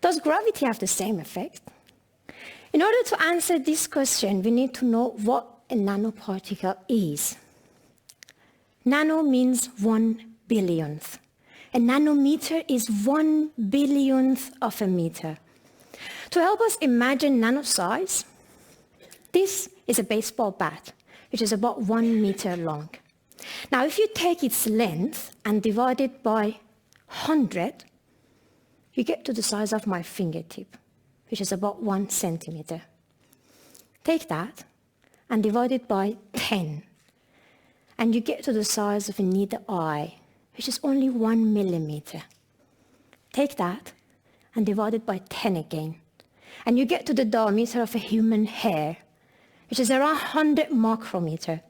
Does gravity have the same effect? In order to answer this question, we need to know what a nanoparticle is. Nano means 1 billionth. A nanometer is 1 billionth of a meter. To help us imagine nano size, this is a baseball bat, which is about 1 meter long. Now, if you take its length and divide it by 100, you get to the size of my fingertip, which is about 1 centimeter. Take that and divide it by 10, and you get to the size of a needle eye, which is only 1 millimeter. Take that and divide it by 10 again, and you get to the diameter of a human hair, which is around 100 micrometer.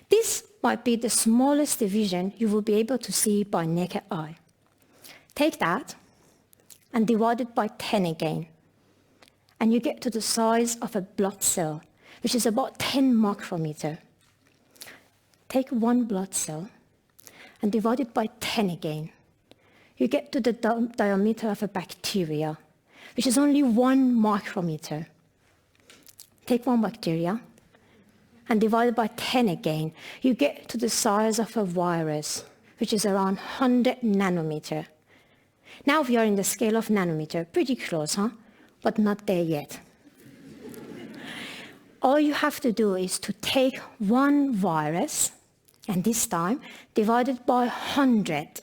This might be the smallest division you will be able to see by naked eye. Take that and divide it by 10 again, and you get to the size of a blood cell, which is about 10 micrometer. Take one blood cell and divide it by 10 again. You get to the diameter of a bacteria, which is only 1 micrometer. Take one bacteria and divide it by 10 again. You get to the size of a virus, which is around 100 nanometer. Now we are in the scale of nanometer, pretty close, huh? But not there yet. All you have to do is to take one virus, and this time divide it by 100,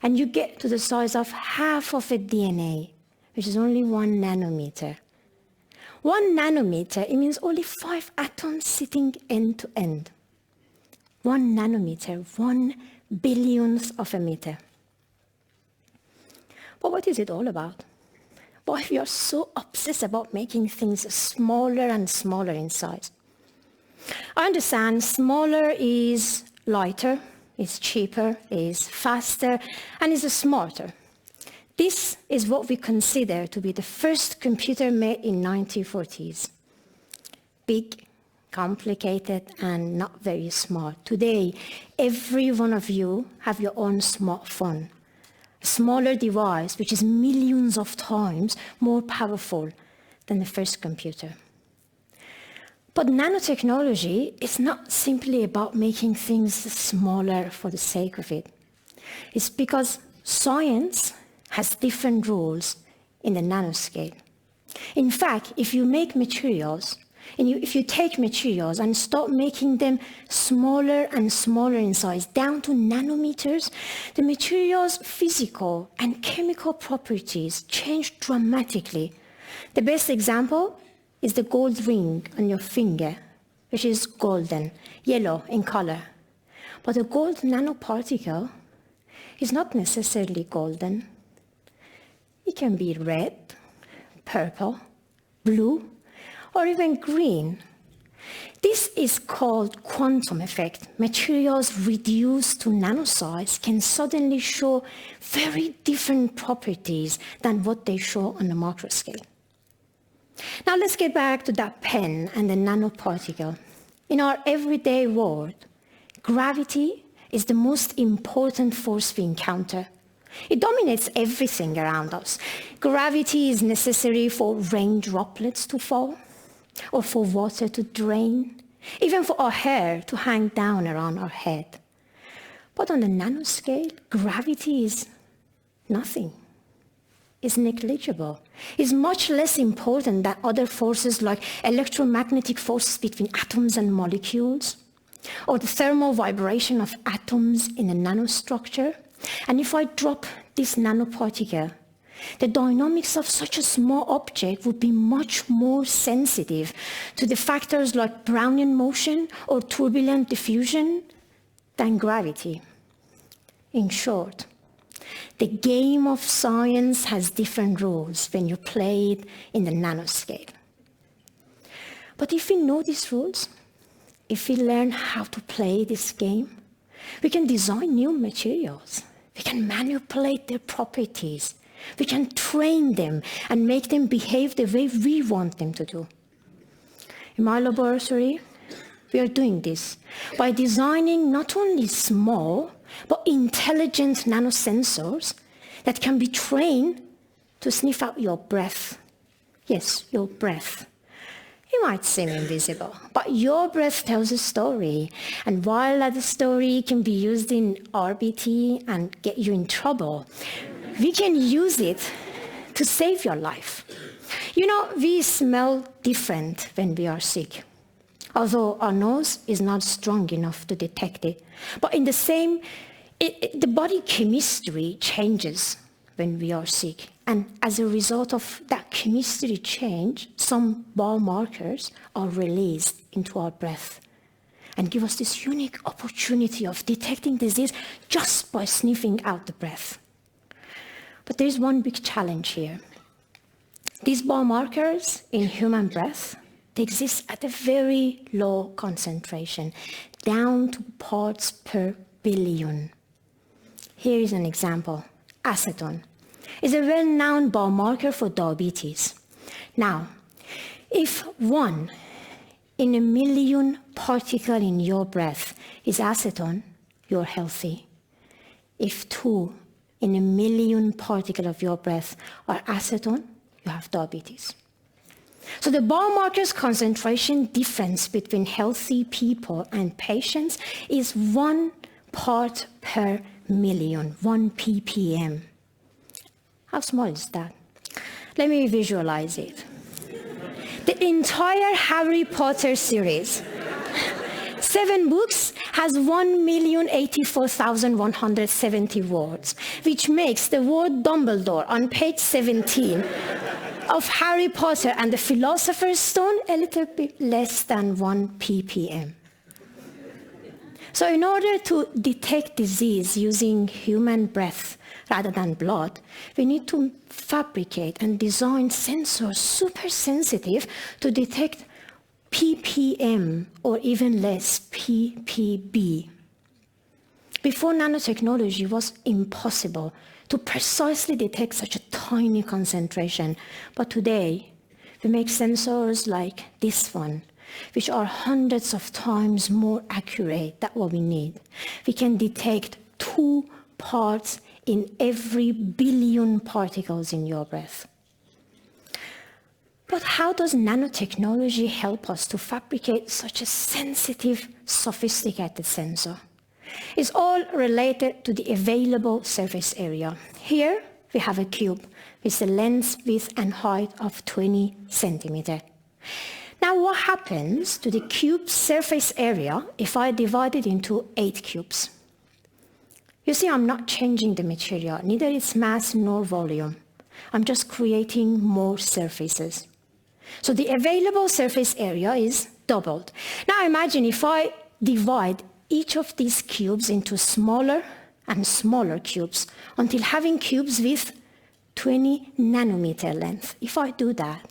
and you get to the size of half of a DNA, which is only 1 nanometer. 1 nanometer, it means only 5 atoms sitting end to end. 1 nanometer, 1 billionth of a meter. But what is it all about? Why we are so obsessed about making things smaller and smaller in size? I understand smaller is lighter, is cheaper, is faster, and is smarter. This is what we consider to be the first computer made in 1940s. Big, complicated, and not very smart. Today, every one of you have your own smartphone. A smaller device, which is millions of times more powerful than the first computer. But nanotechnology is not simply about making things smaller for the sake of it. It's because science has different rules in the nanoscale. In fact, if you make materials, if you take materials and start making them smaller and smaller in size, down to nanometers, the material's physical and chemical properties change dramatically. The best example is the gold ring on your finger, which is golden, yellow in color. But a gold nanoparticle is not necessarily golden. It can be red, purple, blue, or even green. This is called quantum effect. Materials reduced to nanosize can suddenly show very different properties than what they show on the macro scale. Now let's get back to that pen and the nanoparticle. In our everyday world, gravity is the most important force we encounter. It dominates everything around us. Gravity is necessary for rain droplets to fall, or for water to drain, even for our hair to hang down around our head. But on the nanoscale, gravity is nothing. It's negligible. It's much less important than other forces like electromagnetic forces between atoms and molecules, or the thermal vibration of atoms in a nanostructure. And if I drop this nanoparticle, the dynamics of such a small object would be much more sensitive to the factors like Brownian motion or turbulent diffusion than gravity. In short, the game of science has different rules when you play it in the nanoscale. But if we know these rules, if we learn how to play this game, we can design new materials. We can manipulate their properties. We can train them and make them behave the way we want them to do. In my laboratory, we are doing this by designing not only small, but intelligent nanosensors that can be trained to sniff out your breath. Yes, your breath. It might seem invisible, but your breath tells a story. And while that story can be used in RBT and get you in trouble, we can use it to save your life. You know, we smell different when we are sick, although our nose is not strong enough to detect it. But in the same, the body chemistry changes when we are sick. And as a result of that chemistry change, some biomarkers are released into our breath and give us this unique opportunity of detecting disease just by sniffing out the breath. But there's one big challenge here. These biomarkers in human breath, they exist at a very low concentration, down to parts per billion. Here is an example. Acetone is a well-known biomarker for diabetes. Now, if 1 in a million particle in your breath is acetone, you're healthy. If 2 in a million particle of your breath are acetone, you have diabetes. So the biomarker's concentration difference between healthy people and patients is 1 part per million, 1 ppm. How small is that? Let me visualize it. The entire Harry Potter series, 7 books, has 1,084,170 words, which makes the word Dumbledore on page 17 of Harry Potter and the Philosopher's Stone a little bit less than 1 ppm. So in order to detect disease using human breath rather than blood, we need to fabricate and design sensors super sensitive to detect ppm or even less, ppb. Before nanotechnology, it was impossible to precisely detect such a tiny concentration. But today, we make sensors like this one, which are hundreds of times more accurate than what we need. We can detect 2 parts in every billion particles in your breath. But how does nanotechnology help us to fabricate such a sensitive, sophisticated sensor? It's all related to the available surface area. Here, we have a cube with a length, width, and height of 20 centimeters. Now, what happens to the cube's surface area if I divide it into 8 cubes? You see, I'm not changing the material, neither its mass nor volume. I'm just creating more surfaces. So the available surface area is doubled. Now imagine if I divide each of these cubes into smaller and smaller cubes until having cubes with 20 nanometer length. If I do that,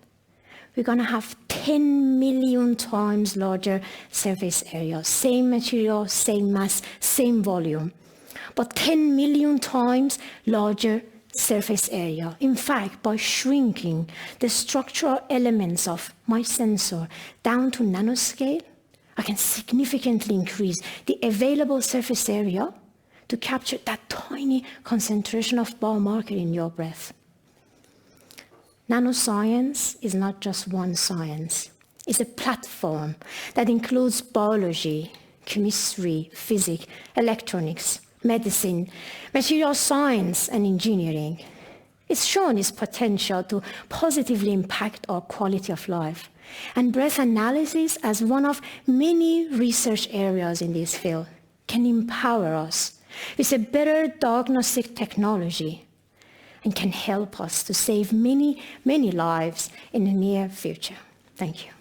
we're going to have 10 million times larger surface area. Same material, same mass, same volume, but 10 million times larger surface area. In fact, by shrinking the structural elements of my sensor down to nanoscale, I can significantly increase the available surface area to capture that tiny concentration of biomarker in your breath. Nanoscience is not just one science. It's a platform that includes biology, chemistry, physics, electronics, medicine, material science, and engineering. It's shown its potential to positively impact our quality of life. And breath analysis, as one of many research areas in this field, can empower us with a better diagnostic technology and can help us to save many, many lives in the near future. Thank you.